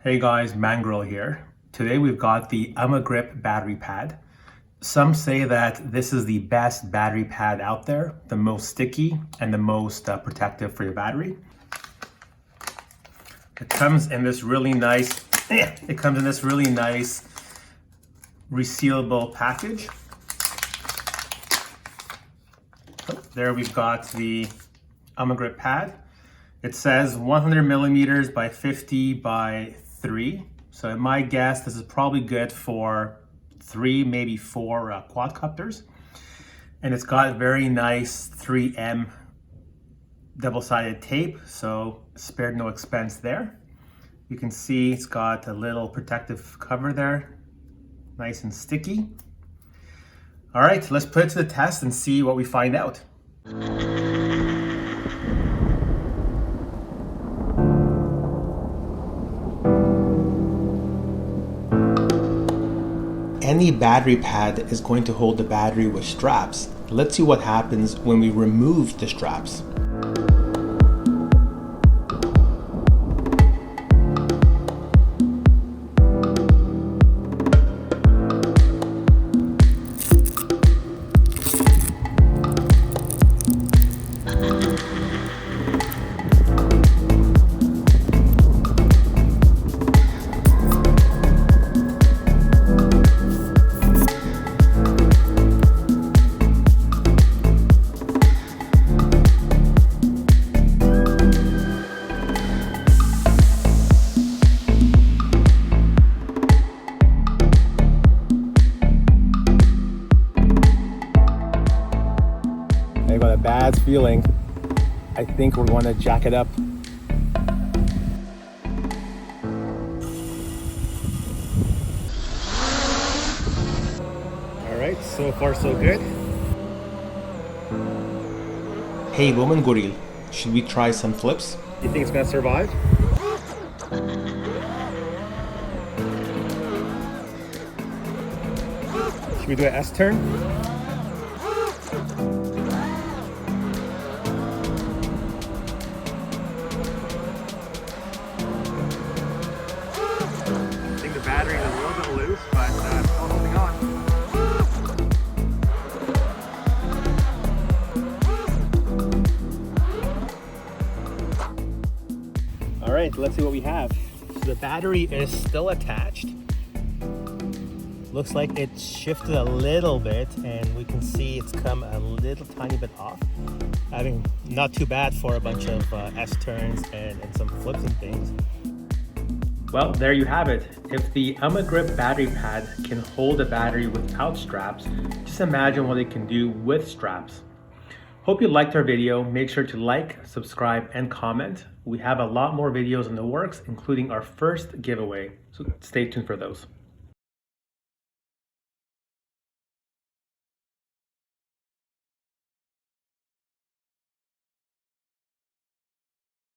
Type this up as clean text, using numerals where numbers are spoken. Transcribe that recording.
Hey guys, Mangrel here. Today we've got the Ummagrip battery pad. Some say that this is the best battery pad out there, the most sticky and the most protective for your battery. It comes in this really nice, resealable package. There we've got the Ummagrip pad. It says 100 millimeters by 50 by 3. So in my guess, this is probably good for 3, maybe 4 quadcopters. And it's got very nice 3M double-sided tape, so spared no expense there. You can see it's got a little protective cover there, nice and sticky. All right, let's put it to the test and see what we find out. Any battery pad is going to hold the battery with straps. Let's see what happens when we remove the straps. I got a bad feeling. I think we're going to jack it up. All right, so far so good. Hey, Ummagawd, should we try some flips? You think it's going to survive? Should we do an S-turn? The battery is a little bit loose, but still holding on. All right, let's see what we have. So the battery is still attached. Looks like it's shifted a little bit, and we can see it's come a little tiny bit off. I mean, not too bad for a bunch of S-turns and some flips and things. Well, there you have it. If the Ummagrip battery pad can hold a battery without straps, just imagine what it can do with straps. Hope you liked our video. Make sure to like, subscribe, and comment. We have a lot more videos in the works, including our first giveaway, so stay tuned for those.